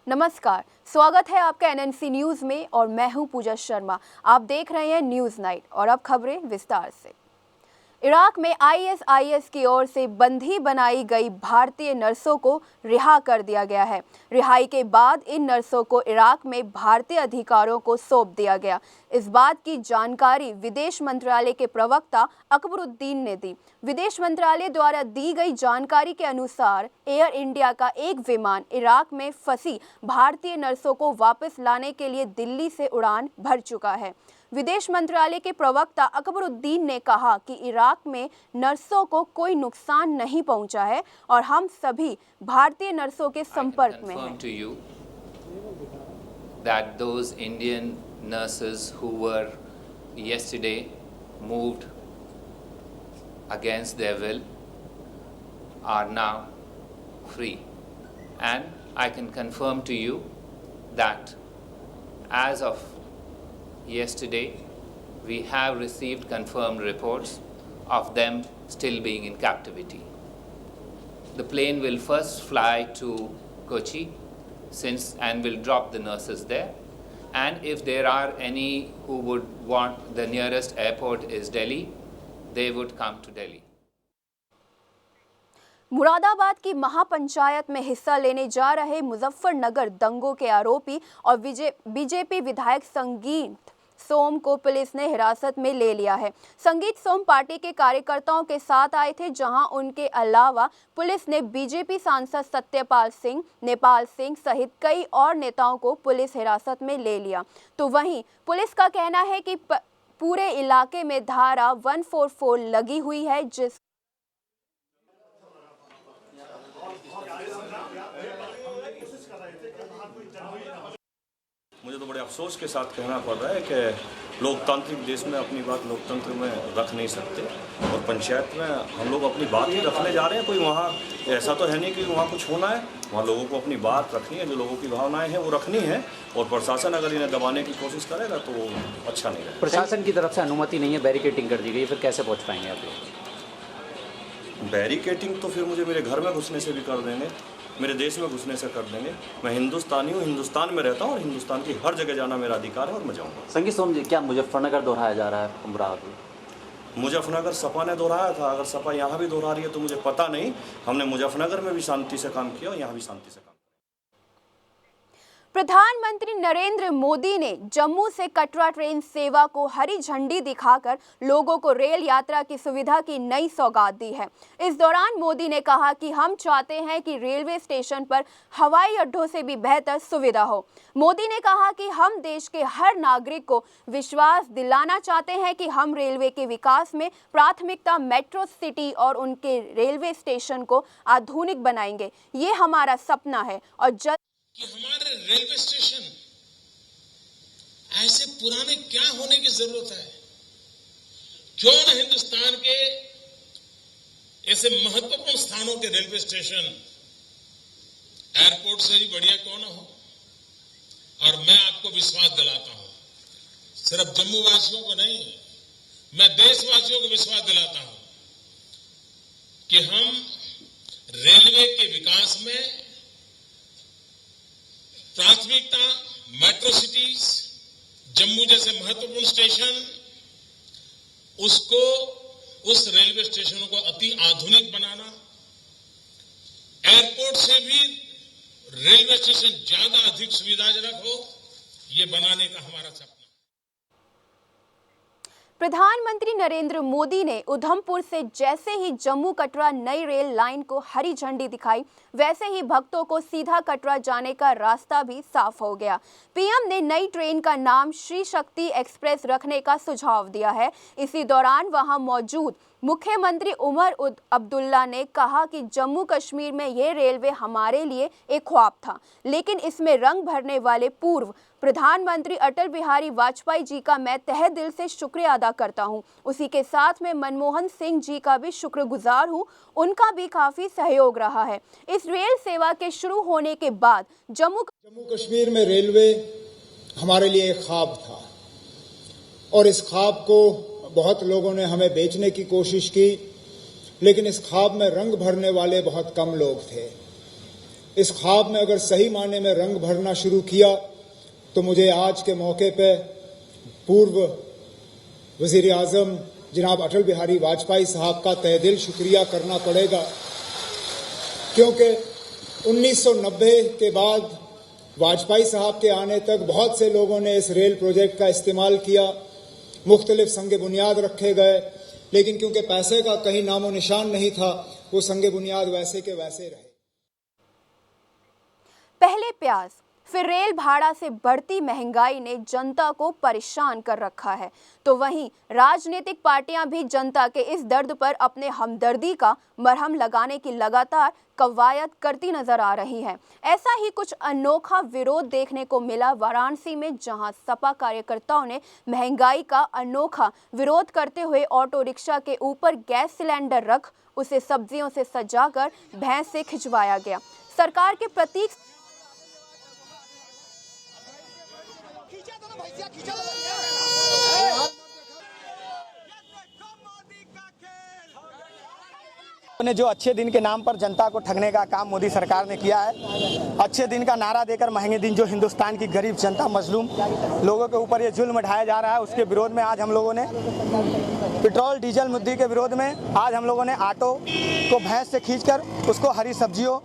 नमस्कार, स्वागत है आपका एनएनसी न्यूज में और मैं हूं पूजा शर्मा। आप देख रहे हैं न्यूज नाइट और अब खबरें विस्तार से। इराक में आईएसआईएस की ओर से बंदी बनाई गई भारतीय नर्सों को रिहा कर दिया गया है। रिहाई के बाद इन नर्सों को इराक में भारतीय अधिकारियों को सौंप दिया गया। इस बात की जानकारी विदेश मंत्रालय के प्रवक्ता अकबरुद्दीन ने दी। विदेश मंत्रालय द्वारा दी गई जानकारी के अनुसार एयर इंडिया का एक विमान इराक में फंसी भारतीय नर्सों को वापस लाने के लिए दिल्ली से उड़ान भर चुका है। विदेश मंत्रालय के प्रवक्ता अकबरुद्दीन ने कहा कि इराक में नर्सों को कोई नुकसान नहीं पहुंचा है और हम सभी भारतीय नर्सों के संपर्क में हैं। That those Indian nurses who were yesterday moved against their will are now free, and I can confirm to you that as of yesterday we have received confirmed reports of them still being in captivity. The plane will first fly to Kochi and will drop the nurses there, and if there are any who would want, the nearest airport is Delhi, they would come to Delhi. Moradabad की महापंचायत में हिस्सा लेने जा रहे मुजफ्फरनगर दंगों के आरोपी और बीजेपी विधायक संगीत सोम को पुलिस ने हिरासत में ले लिया है। संगीत सोम पार्टी के कार्यकर्ताओं के साथ आए थे, जहां उनके अलावा पुलिस ने बीजेपी सांसद सत्यपाल सिंह, नेपाल सिंह सहित कई और नेताओं को पुलिस हिरासत में ले लिया। तो वहीं पुलिस का कहना है कि पूरे इलाके में धारा 144 लगी हुई है, जिस मुझे तो बड़े अफसोस के साथ कहना पड़ रहा है कि लोकतांत्रिक देश में अपनी बात लोकतंत्र में रख नहीं सकते और पंचायत में हम लोग अपनी बात ही रखने जा रहे हैं। कोई वहाँ ऐसा तो है नहीं कि वहाँ कुछ होना है, वहाँ लोगों को अपनी बात रखनी है, जो लोगों की भावनाएं हैं वो रखनी है, और प्रशासन अगर इन्हें दबाने की कोशिश करेगा तो अच्छा नहीं है। प्रशासन की तरफ से अनुमति नहीं है, बैरिकेडिंग कर दी गई, फिर कैसे पहुँच पाएंगे आप लोग? बैरिकेडिंग तो फिर मुझे मेरे घर में घुसने से भी कर देंगे, मेरे देश में घुसने से कर देंगे। मैं हिंदुस्तानी हूँ, हिंदुस्तान में रहता हूँ और हिंदुस्तान की हर जगह जाना मेरा अधिकार है और मैं जाऊँगा। संगीत सोम जी, क्या मुजफ्फरनगर दोहराया जा रहा है मुराद? मुजफ्फरनगर सपा ने दोहराया था, अगर सपा यहाँ भी दोहरा रही है तो मुझे पता नहीं। हमने मुजफ्फरनगर में भी शांति से काम किया और यहाँ भी शांति से काम किया। प्रधानमंत्री नरेंद्र मोदी ने जम्मू से कटरा ट्रेन सेवा को हरी झंडी दिखाकर लोगों को रेल यात्रा की सुविधा की नई सौगात दी है। इस दौरान मोदी ने कहा कि हम चाहते हैं कि रेलवे स्टेशन पर हवाई अड्डों से भी बेहतर सुविधा हो। मोदी ने कहा कि हम देश के हर नागरिक को विश्वास दिलाना चाहते हैं कि हम रेलवे के विकास में प्राथमिकता मेट्रो सिटी और उनके रेलवे स्टेशन को आधुनिक बनाएंगे। ये हमारा सपना है और कि हमारे रेलवे स्टेशन ऐसे पुराने क्या होने की जरूरत है? क्यों न हिंदुस्तान के ऐसे महत्वपूर्ण स्थानों के रेलवे स्टेशन एयरपोर्ट से भी बढ़िया क्यों न हो? और मैं आपको विश्वास दिलाता हूं, सिर्फ जम्मू वासियों को नहीं, मैं देशवासियों को विश्वास दिलाता हूं कि हम रेलवे के विकास में प्राथमिकता मेट्रो सिटीज, जम्मू जैसे महत्वपूर्ण स्टेशन, उसको उस रेलवे स्टेशनों को अति आधुनिक बनाना, एयरपोर्ट से भी रेलवे स्टेशन ज्यादा अधिक सुविधाजनक हो, ये बनाने का हमारा सपना। प्रधानमंत्री नरेंद्र मोदी ने उधमपुर से जैसे ही जम्मू कटरा नई रेल लाइन को हरी झंडी दिखाई, वैसे ही भक्तों को सीधा कटरा जाने का रास्ता भी साफ हो गया। पीएम ने नई ट्रेन का नाम श्री शक्ति एक्सप्रेस रखने का सुझाव दिया है। इसी दौरान वहां मौजूद मुख्यमंत्री उमर अब्दुल्ला ने कहा कि जम्मू कश्मीर में ये रेलवे हमारे लिए एक ख्वाब था, लेकिन इसमें रंग भरने वाले पूर्व प्रधानमंत्री अटल बिहारी वाजपेयी जी का मैं तहे दिल से शुक्रिया अदा करता हूं। उसी के साथ में मनमोहन सिंह जी का भी शुक्रगुजार हूं, उनका भी काफी सहयोग रहा है। इस रेल सेवा के शुरू होने के बाद जम्मू कश्मीर में रेलवे हमारे लिए एक ख्वाब था और इस ख्वाब को बहुत लोगों ने हमें बेचने की कोशिश की, लेकिन इस ख्वाब में रंग भरने वाले बहुत कम लोग थे। इस ख्वाब में अगर सही मायने में रंग भरना शुरू किया तो मुझे आज के मौके पे पूर्व वजीर आजम जनाब अटल बिहारी वाजपेयी साहब का तहे दिल शुक्रिया करना पड़ेगा, क्योंकि 1990 के बाद वाजपेयी साहब के आने तक बहुत से लोगों ने इस रेल प्रोजेक्ट का इस्तेमाल किया, मुख्तलिफ संग बुनियाद रखे गए, लेकिन क्योंकि पैसे का कहीं नामो निशान नहीं था, वो संग बुनियाद वैसे के वैसे रहे। पहले प्याज फिर रेल भाड़ा से बढ़ती महंगाई ने जनता को परेशान कर रखा है, तो वहीं राजनीतिक पार्टियां भी जनता के इस दर्द पर अपने हमदर्दी का मरहम लगाने की लगातार कवायद करती नजर आ रही हैं। ऐसा ही कुछ अनोखा विरोध देखने को मिला वाराणसी में, जहां सपा कार्यकर्ताओं ने महंगाई का अनोखा विरोध करते हुए ऑटो रिक्शा के ऊपर गैस सिलेंडर रख उसे सब्जियों से सजाकर भैंस से खिंचवाया गया। सरकार के प्रतीक ने जो अच्छे दिन के नाम पर जनता को ठगने का काम मोदी सरकार ने किया है, अच्छे दिन का नारा देकर महंगे दिन जो हिंदुस्तान की गरीब जनता, मजलूम लोगों के ऊपर ये जुल्म ढाया जा रहा है, उसके विरोध में आज हम लोगों ने पेट्रोल डीजल मुद्दे के विरोध में आज हम लोगों ने ऑटो को भैंस से खींचकर उसको हरी सब्जियों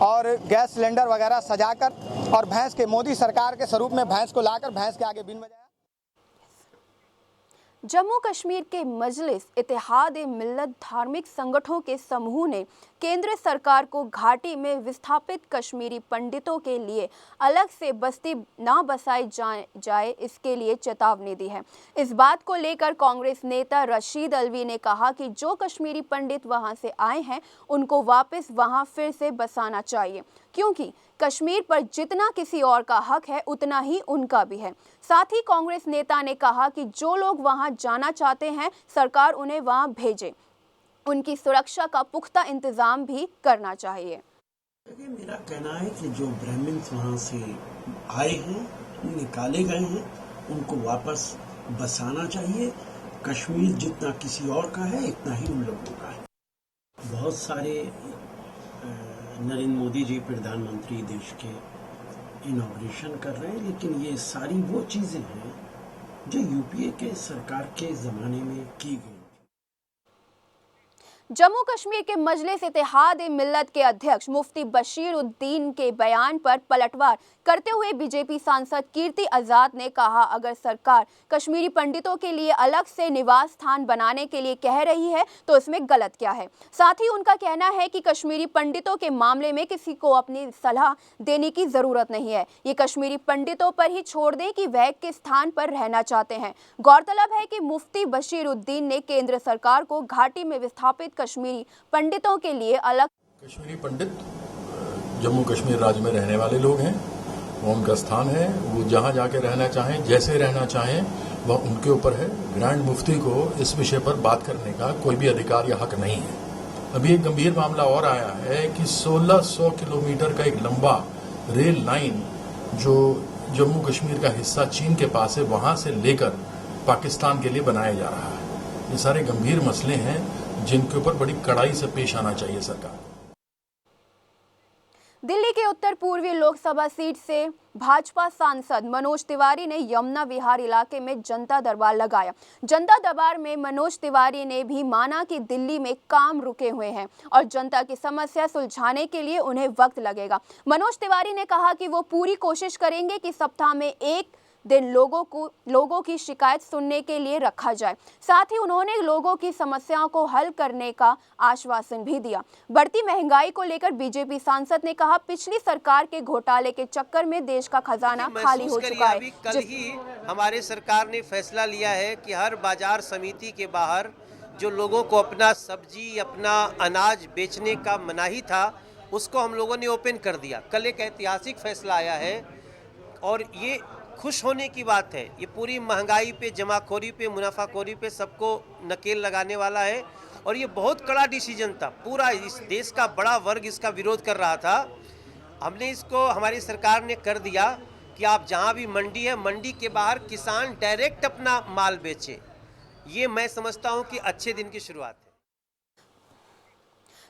और गैस सिलेंडर वगैरह सजाकर और भैंस के मोदी सरकार के स्वरूप में भैंस को लाकर भैंस के आगे बीन बजाया। जम्मू कश्मीर के मजलिस इत्तेहाद-ए-मिल्लत धार्मिक संगठनों के समूह ने केंद्र सरकार को घाटी में विस्थापित कश्मीरी पंडितों के लिए अलग से बस्ती ना बसाई जाए इसके लिए चेतावनी दी है। इस बात को लेकर कांग्रेस नेता रशीद अलवी ने कहा कि जो कश्मीरी पंडित वहां से आए हैं उनको वापस वहां फिर से बसाना चाहिए, क्योंकि कश्मीर पर जितना किसी और का हक है उतना ही उनका भी है। साथ ही कांग्रेस नेता ने कहा कि जो लोग वहां जाना चाहते हैं सरकार उन्हें वहां भेजे, उनकी सुरक्षा का पुख्ता इंतजाम भी करना चाहिए। मेरा कहना है कि जो ब्राह्मण्स वहाँ से आए हैं, निकाले गए हैं, उनको वापस बसाना चाहिए। कश्मीर जितना किसी और का है इतना ही उन लोगों का है। बहुत सारे नरेंद्र मोदी जी प्रधानमंत्री देश के इनॉग्रेशन कर रहे हैं, लेकिन ये सारी वो चीजें हैं जो यूपीए के सरकार के जमाने में की गई। जम्मू कश्मीर के मजलिस इत्तेहाद-ए-मिल्लत के अध्यक्ष मुफ्ती बशीर उद्दीन के बयान पर पलटवार करते हुए बीजेपी सांसद कीर्ति आजाद ने कहा, अगर सरकार कश्मीरी पंडितों के लिए अलग से निवास स्थान बनाने के लिए कह रही है तो इसमें गलत क्या है। साथ ही उनका कहना है कि कश्मीरी पंडितों के मामले में किसी को अपनी सलाह देने की जरूरत नहीं है, ये कश्मीरी पंडितों पर ही छोड़ दें कि वह किस स्थान पर रहना चाहते हैं। गौरतलब है कि मुफ्ती बशीर उद्दीन ने केंद्र सरकार को घाटी में विस्थापित कश्मीरी पंडितों के लिए अलग कश्मीरी पंडित जम्मू कश्मीर राज्य में रहने वाले लोग हैं, वो उनका स्थान है, वो जहां जाके रहना चाहें, जैसे रहना चाहें, वह उनके ऊपर है। ग्रैंड मुफ्ती को इस विषय पर बात करने का कोई भी अधिकार या हक नहीं है। अभी एक गंभीर मामला और आया है कि 1600 किलोमीटर का एक लंबा रेल लाइन जो जम्मू कश्मीर का हिस्सा चीन के पास है, वहां से लेकर पाकिस्तान के लिए बनाया जा रहा है। ये सारे गंभीर मसले हैं जिनके ऊपर बड़ी कड़ाई से पेश आना चाहिए सरकार। दिल्ली के उत्तर पूर्वी लोकसभा सीट से भाजपा सांसद मनोज तिवारी ने यमुना विहार इलाके में जनता दरबार लगाया। जनता दरबार में मनोज तिवारी ने भी माना कि दिल्ली में काम रुके हुए हैं और जनता की समस्या सुलझाने के लिए उन्हें वक्त लगेगा। मनोज तिवारी ने कहा कि वो पूरी कोशिश करेंगे कि सप्ताह में एक दिन लोगों की शिकायत सुनने के लिए रखा जाए। साथ ही उन्होंने लोगों की समस्याओं को हल करने का आश्वासन भी दिया। बढ़ती महंगाई को लेकर बीजेपी सांसद ने कहा, पिछली सरकार के घोटाले के चक्कर में देश का खजाना खाली हो चुका है। कल ही हमारे सरकार ने फैसला लिया है कि हर बाजार समिति के बाहर जो लोगों को अपना सब्जी, अपना अनाज बेचने का मनाही था, उसको हम लोगों ने ओपन कर दिया। कल एक ऐतिहासिक फैसला आया है और ये खुश होने की बात है। ये पूरी महंगाई पे, जमाखोरी पे, मुनाफाखोरी पे सबको नकेल लगाने वाला है और ये बहुत कड़ा डिसीजन था। पूरा इस देश का बड़ा वर्ग इसका विरोध कर रहा था। हमने इसको, हमारी सरकार ने कर दिया कि आप जहां भी मंडी है, मंडी के बाहर किसान डायरेक्ट अपना माल बेचे। ये मैं समझता हूं कि अच्छे दिन की शुरुआत है।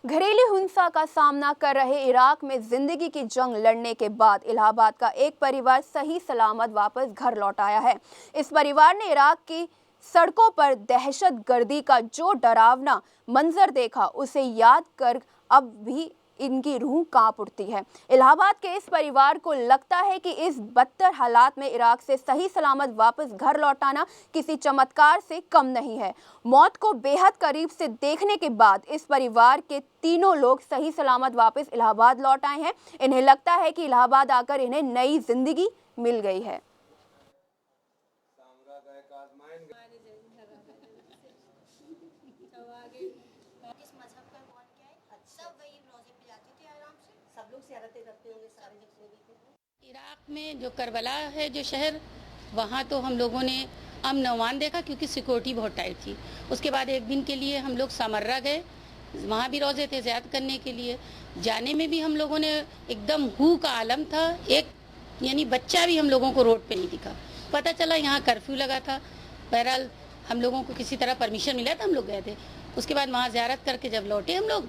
घरेलू हिंसा का सामना कर रहे इराक में जिंदगी की जंग लड़ने के बाद इलाहाबाद का एक परिवार सही सलामत वापस घर लौट आया है। इस परिवार ने इराक की सड़कों पर दहशतगर्दी का जो डरावना मंजर देखा, उसे याद कर अब भी इनकी रूह कांप उठती है। इलाहाबाद के इस परिवार को लगता है कि इस बदतर हालात में इराक से सही सलामत वापस घर लौटाना किसी चमत्कार से कम नहीं है। मौत को बेहद करीब से देखने के बाद इस परिवार के तीनों लोग सही सलामत वापस इलाहाबाद लौट आए हैं। इन्हें लगता है कि इलाहाबाद आकर इन्हें नई जिंदगी मिल गई है। इराक में जो करबला है जो शहर, वहाँ तो हम लोगों ने अमन अमान देखा क्योंकि सिक्योरिटी बहुत टाइट थी। उसके बाद एक दिन के लिए हम लोग समर्रा गए, वहाँ भी रोज़े थे ज़ियारत करने के लिए। जाने में भी हम लोगों ने एकदम हू का आलम था, एक यानी बच्चा भी हम लोगों को रोड पे नहीं दिखा। पता चला यहाँ कर्फ्यू लगा था। बहरहाल हम लोगों को किसी तरह परमिशन मिला था, हम लोग गए थे। उसके बाद वहाँ ज़ियारत करके जब लौटे हम लोग,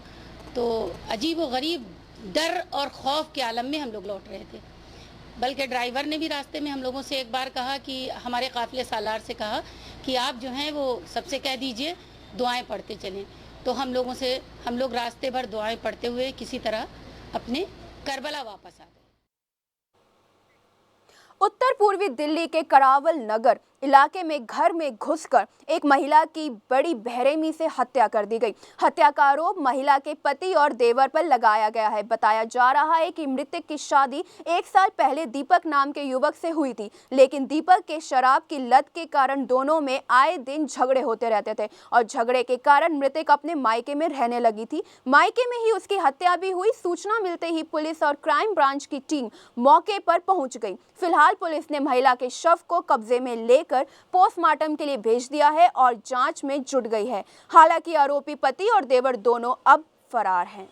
तो अजीब व गरीब डर और खौफ के आलम में हम लोग लौट रहे थे। बल्कि ड्राइवर ने भी रास्ते में हम लोगों से एक बार कहा कि हमारे काफिले सालार से कहा कि आप जो हैं वो सबसे कह दीजिए दुआएं पढ़ते चलें। तो हम लोग रास्ते भर दुआएं पढ़ते हुए किसी तरह अपने करबला वापस आ गए। उत्तर पूर्वी दिल्ली के करावल नगर इलाके में घर में घुसकर एक महिला की बड़ी बेरहमी से हत्या कर दी गई। हत्या का आरोप महिला के पति और देवर पर लगाया गया है। बताया जा रहा है कि मृतक की शादी 1 साल पहले दीपक नाम के युवक से हुई थी, लेकिन दीपक के शराब की लत के कारण दोनों में आए दिन झगड़े होते रहते थे और झगड़े के कारण मृतक अपने मायके में रहने लगी थी। मायके में ही उसकी हत्या भी हुई। सूचना मिलते ही पुलिस और क्राइम ब्रांच की टीम मौके पर पहुंच गई। फिलहाल पुलिस ने महिला के शव को कब्जे में लेकर पोस्टमार्टम के लिए भेज दिया है और जांच में जुट गई है। हालांकि आरोपी पति और देवर दोनों अब फरार हैं।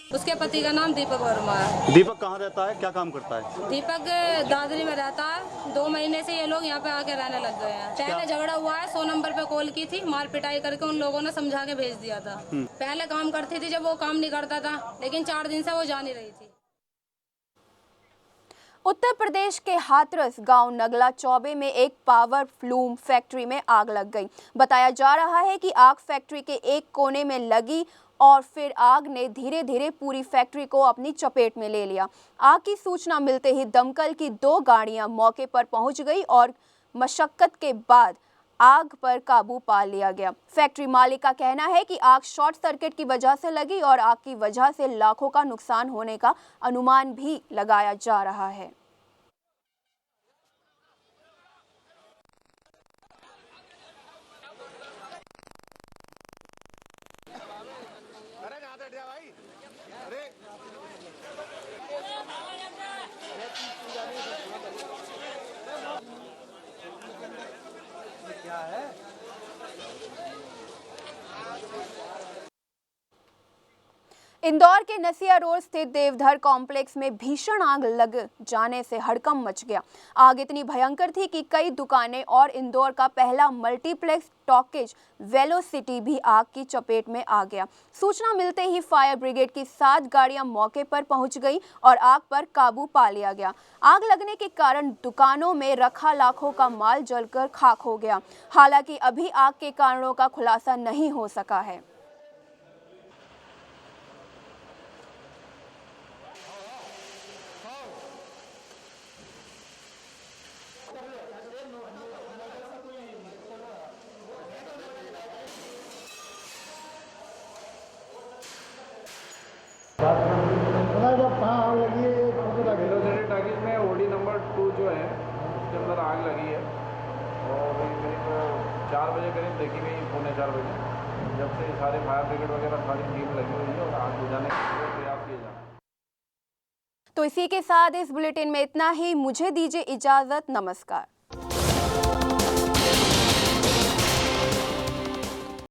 उसके पति का नाम दीपक वर्मा है। दीपक कहाँ रहता है, क्या काम करता है? दीपक दादरी में रहता है। 2 महीने से ये लोग यहाँ पे आके रहने लग गए हैं। पहले झगड़ा हुआ है, 100 नंबर पे कॉल की थी, मार पिटाई करके उन लोगों ने समझा के भेज दिया था। पहले काम करती थी, जब वो काम नहीं करता था, लेकिन 4 दिन से वो जा नहीं रही थी। उत्तर प्रदेश के हाथरस गांव नगला चौबे में एक पावर फ्लूम फैक्ट्री में आग लग गई। बताया जा रहा है कि आग फैक्ट्री के एक कोने में लगी और फिर आग ने धीरे धीरे पूरी फैक्ट्री को अपनी चपेट में ले लिया। आग की सूचना मिलते ही दमकल की 2 गाड़ियां मौके पर पहुंच गई और मशक्कत के बाद आग पर काबू पा लिया गया। फैक्ट्री मालिक का कहना है कि आग शॉर्ट सर्किट की वजह से लगी और आग की वजह से लाखों का नुकसान होने का अनुमान भी लगाया जा रहा है। क्या है? इंदौर के नसिया रोड स्थित देवधर कॉम्प्लेक्स में भीषण आग लग जाने से हड़कंप मच गया। आग इतनी भयंकर थी कि कई दुकानें और इंदौर का पहला मल्टीप्लेक्स टॉकीज वेलोसिटी भी आग की चपेट में आ गया। सूचना मिलते ही फायर ब्रिगेड की 7 गाड़ियां मौके पर पहुंच गई और आग पर काबू पा लिया गया। आग लगने के कारण दुकानों में रखा लाखों का माल जलकर खाक हो गया। हालांकि अभी आग के कारणों का खुलासा नहीं हो सका है। वेलोसिटी टॉकीज में ओडी नंबर 2 जो है उसके अंदर आग लगी है और करीब 4 बजे करीब देखी गई, 3:45 बजे, जब से सारे फायर ब्रिगेड वगैरह सारी टीम लगी हुई है और आग बुझाने के प्रयास किए जा रहे हैं। तो इसी के साथ इस बुलेटिन में इतना ही। मुझे दीजिए इजाजत। नमस्कार।